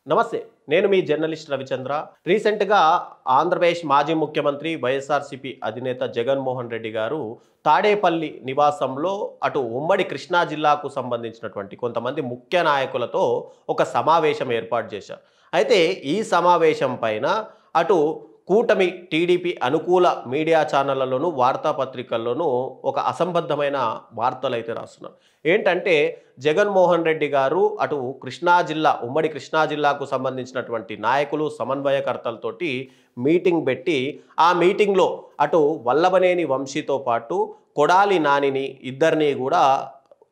నమస్తే. నేను మీ జర్నలిస్ట్ రవిచంద్ర. రీసెంట్‌గా ఆంధ్రప్రదేశ్ మాజీ ముఖ్యమంత్రి వైఎస్ఆర్‌సీపీ అధినేత జగన్మోహన్ రెడ్డి గారు తాడేపల్లి నివాసంలో అటు ఉమ్మడి కృష్ణా జిల్లాకు సంబంధించినటువంటి కొంతమంది ముఖ్య నాయకులతో ఒక సమావేశం ఏర్పాటు చేశారు. అయితే ఈ సమావేశం పైన అటు కూటమి టీడీపీ అనుకూల మీడియా ఛానళ్లలోనూ, వార్తాపత్రికల్లోనూ ఒక అసంబద్ధమైన వార్తలైతే రాస్తున్నారు. ఏంటంటే జగన్మోహన్ రెడ్డి గారు అటు కృష్ణా జిల్లా ఉమ్మడి కృష్ణా జిల్లాకు సంబంధించినటువంటి నాయకులు, సమన్వయకర్తలతోటి మీటింగ్ పెట్టి, ఆ మీటింగ్‌లో అటు వల్లభనేని వంశీతో పాటు కొడాలి నానిని ఇద్దరిని కూడా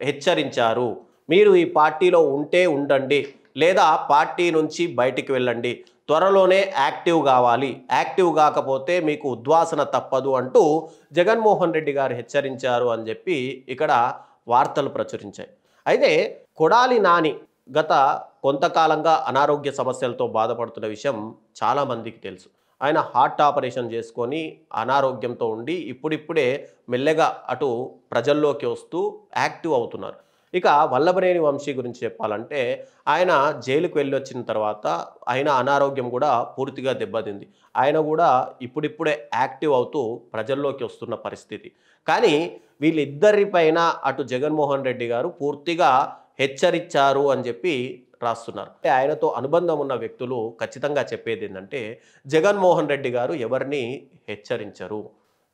హెచ్చరించారు. మీరు ఈ పార్టీలో ఉంటే ఉండండి, లేదా పార్టీ నుంచి బయటికి వెళ్ళండి. త్వరలోనే యాక్టివ్ కావాలి. యాక్టివ్ కాకపోతే మీకు ఉద్వాసన తప్పదు అంటూ జగన్మోహన్ రెడ్డి గారు హెచ్చరించారు అని చెప్పి ఇక్కడ వార్తలు ప్రచురించాయి. అయితే కొడాలి నాని గత కొంతకాలంగా అనారోగ్య సమస్యలతో బాధపడుతున్న విషయం చాలామందికి తెలుసు. ఆయన హార్ట్ ఆపరేషన్ చేసుకొని అనారోగ్యంతో ఉండి ఇప్పుడిప్పుడే మెల్లగా అటు ప్రజల్లోకి వస్తూ యాక్టివ్ అవుతున్నారు. ఇక వల్లభనేని వంశీ గురించి చెప్పాలంటే ఆయన జైలుకు వెళ్ళొచ్చిన తర్వాత ఆయన అనారోగ్యం కూడా పూర్తిగా దెబ్బతింది. ఆయన కూడా ఇప్పుడిప్పుడే యాక్టివ్ అవుతూ ప్రజల్లోకి వస్తున్న పరిస్థితి. కానీ వీళ్ళిద్దరిపైన అటు జగన్మోహన్ రెడ్డి గారు పూర్తిగా హెచ్చరించారు అని చెప్పి రాస్తున్నారు. అంటే ఆయనతో అనుబంధం ఉన్న వ్యక్తులు ఖచ్చితంగా చెప్పేది ఏంటంటే జగన్మోహన్ రెడ్డి గారు ఎవరిని హెచ్చరించరు.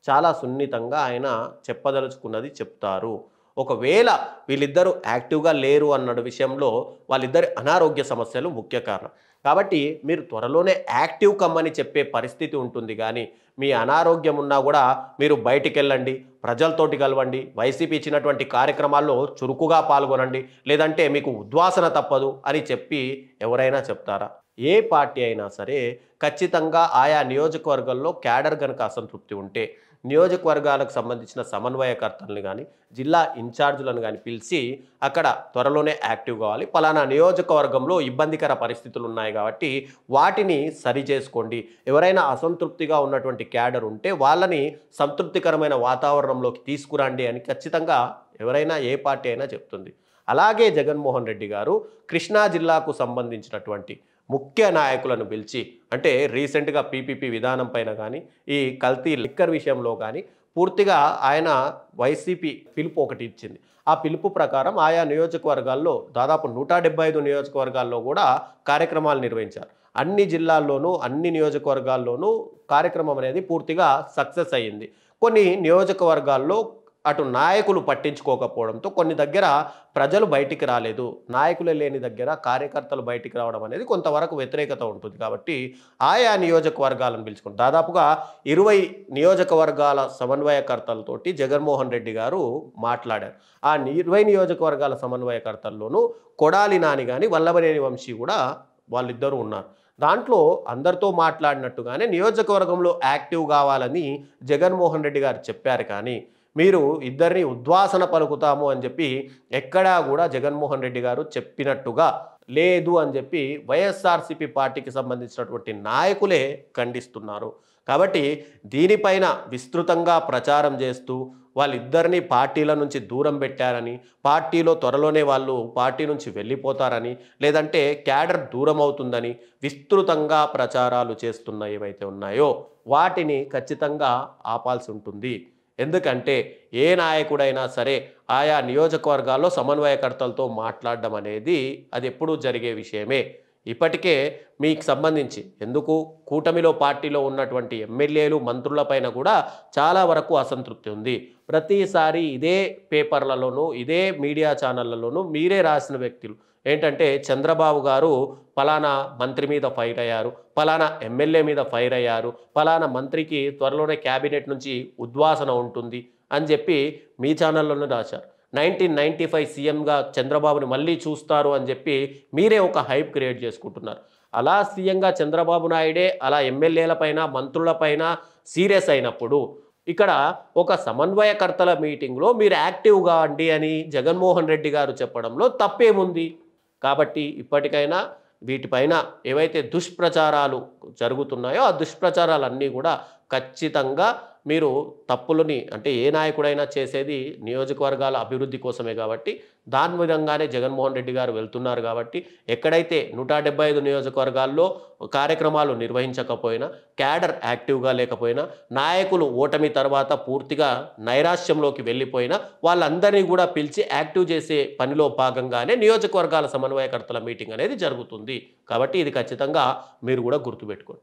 చాలా సున్నితంగా ఆయన చెప్పదలుచుకున్నది చెప్తారు. ఒకవేళ వీళ్ళిద్దరూ యాక్టివ్‌గా లేరు అన్న విషయంలో వాళ్ళిద్దరి అనారోగ్య సమస్యలు ముఖ్య కారణం. కాబట్టి మీరు త్వరలోనే యాక్టివ్ కమ్మని చెప్పే పరిస్థితి ఉంటుంది గానీ, మీ అనారోగ్యం ఉన్నా గూడా మీరు బయటికెళ్ళండి, ప్రజలతోటి కలవండి, వైసీపీ ఇచ్చినటువంటి కార్యక్రమాల్లో చురుకుగా పాల్గొనండి, లేదంటే మీకు ఉద్వాసన తప్పదు అని చెప్పి ఎవరైనా చెప్తారా? ఏ పార్టీ అయినా సరే ఖచ్చితంగా ఆయా నియోజకవర్గాల్లో క్యాడర్ గనక అసంతృప్తి ఉంటే, నియోజకవర్గాలకు సంబంధించిన సమన్వయకర్తల్ని గానీ, జిల్లా ఇన్ఛార్జులను గానీ పిలిచి అక్కడ త్వరలోనే యాక్టివ్ కావాలి. పలానా నియోజకవర్గంలో ఇబ్బందికర పరిస్థితులు ఉన్నాయి కాబట్టి వాటిని సరిచేసుకోండి. ఎవరైనా అసంతృప్తిగా ఉన్నటువంటి క్యాడర్ ఉంటే వాళ్ళని సంతృప్తికరమైన వాతావరణంలోకి తీసుకురండి అని ఖచ్చితంగా ఎవరైనా ఏ పార్టీ అయినా చెప్తుంది. అలాగే జగన్మోహన్ రెడ్డి గారు కృష్ణా జిల్లాకు సంబంధించినటువంటి ముఖ్య నాయకులను పిలిచి, అంటే రీసెంట్‌గా పీపీపీ విధానం పైన కానీ, ఈ కల్తీ లిక్కర్ విషయంలో కానీ పూర్తిగా ఆయన వైసీపీ పిలుపు ఒకటి ఇచ్చింది. ఆ పిలుపు ప్రకారం ఆయా నియోజకవర్గాల్లో దాదాపు 175 నియోజకవర్గాల్లో కూడా కార్యక్రమాలు నిర్వహించారు. అన్ని జిల్లాల్లోనూ, అన్ని నియోజకవర్గాల్లోనూ కార్యక్రమం అనేది పూర్తిగా సక్సెస్ అయ్యింది. కొన్ని నియోజకవర్గాల్లో అటు నాయకులు పట్టించుకోకపోవడంతో కొన్ని దగ్గర ప్రజలు బయటికి రాలేదు. నాయకులే లేని దగ్గర కార్యకర్తలు బయటికి రావడం అనేది కొంతవరకు వ్యతిరేకత ఉంటుంది. కాబట్టి ఆయా నియోజకవర్గాలను పిలుచుకుని దాదాపుగా 20 నియోజకవర్గాల సమన్వయకర్తలతోటి జగన్మోహన్ రెడ్డి గారు మాట్లాడారు. ఆ 20 నియోజకవర్గాల సమన్వయకర్తల్లోనూ కొడాలి నాని గాని, వల్లభనేని వంశీ కూడా వాళ్ళిద్దరూ ఉన్నారు. దాంట్లో అందరితో మాట్లాడినట్టుగానే నియోజకవర్గంలో యాక్టివ్ కావాలని జగన్మోహన్ రెడ్డి గారు చెప్పారు. కానీ మీరు ఇద్దరిని ఉద్వాసన పలుకుతాము అని చెప్పి ఎక్కడా కూడా జగన్మోహన్ రెడ్డి గారు చెప్పినట్టుగా లేదు అని చెప్పి వైఎస్ఆర్‌సీపీ పార్టీకి సంబంధించినటువంటి నాయకులే ఖండిస్తున్నారు. కాబట్టి దీనిపైన విస్తృతంగా ప్రచారం చేస్తూ వాళ్ళిద్దరిని పార్టీల నుంచి దూరం పెట్టారని, పార్టీలో త్వరలోనే వాళ్ళు పార్టీ నుంచి వెళ్ళిపోతారని, లేదంటే క్యాడర్ దూరం అవుతుందని విస్తృతంగా ప్రచారాలు చేస్తున్న ఏవైతే ఉన్నాయో వాటిని ఖచ్చితంగా ఆపాల్సి ఉంటుంది. ఎందుకంటే ఏ నాయకుడైనా సరే ఆయా నియోజకవర్గాల్లో సమన్వయకర్తలతో మాట్లాడడం అనేది అది ఎప్పుడూ జరిగే విషయమే. ఇప్పటికే మీకు సంబంధించి ఎందుకు కూటమిలో పార్టీలో ఉన్నటువంటి ఎమ్మెల్యేలు, మంత్రులపైన కూడా చాలా వరకు అసంతృప్తి ఉంది. ప్రతిసారి ఇదే పేపర్లలోనూ, ఇదే మీడియా ఛానళ్లలోనూ మీరే రాసిన వ్యక్తులు ఏంటంటే చంద్రబాబు గారు పలానా మంత్రి మీద ఫైర్ అయ్యారు, పలానా ఎమ్మెల్యే మీద ఫైర్ అయ్యారు, పలానా మంత్రికి త్వరలోనే క్యాబినెట్ నుంచి ఉద్వాసన ఉంటుంది అని చెప్పి మీ ఛానల్లోనే రాశారు. 1995 సీఎంగా చంద్రబాబుని మళ్ళీ చూస్తారు అని చెప్పి మీరే ఒక హైప్ క్రియేట్ చేసుకుంటున్నారు. అలా సీఎంగా చంద్రబాబు నాయుడే అలా ఎమ్మెల్యేలపైన, మంత్రులపైన సీరియస్ అయినప్పుడు ఇక్కడ ఒక సమన్వయకర్తల మీటింగ్‌లో మీరు యాక్టివ్‌గా అండి అని జగన్మోహన్ రెడ్డి గారు చెప్పడంలో తప్పేముంది? కాబట్టి ఇప్పటికైనా వీటిపైన ఏవైతే దుష్ప్రచారాలు జరుగుతున్నాయో ఆ దుష్ప్రచారాలన్నీ కూడా ఖచ్చితంగా మీరు తప్పులని అంటే ఏ నాయకుడైనా చేసేది నియోజకవర్గాల అభివృద్ధి కోసమే కాబట్టి దాని విధంగానే జగన్మోహన్ రెడ్డి గారు వెళ్తున్నారు కాబట్టి ఎక్కడైతే 175 నియోజకవర్గాల్లో కార్యక్రమాలు నిర్వహించకపోయినా క్యాడర్ యాక్టివ్గా లేకపోయినా నాయకులు ఓటమి తర్వాత పూర్తిగా నైరాశ్యంలోకి వెళ్ళిపోయినా వాళ్ళందరినీ కూడా పిలిచి యాక్టివ్ చేసే పనిలో భాగంగానే నియోజకవర్గాల సమన్వయకర్తల మీటింగ్ అనేది జరుగుతుంది. కాబట్టి ఇది ఖచ్చితంగా మీరు కూడా గుర్తుపెట్టుకోండి.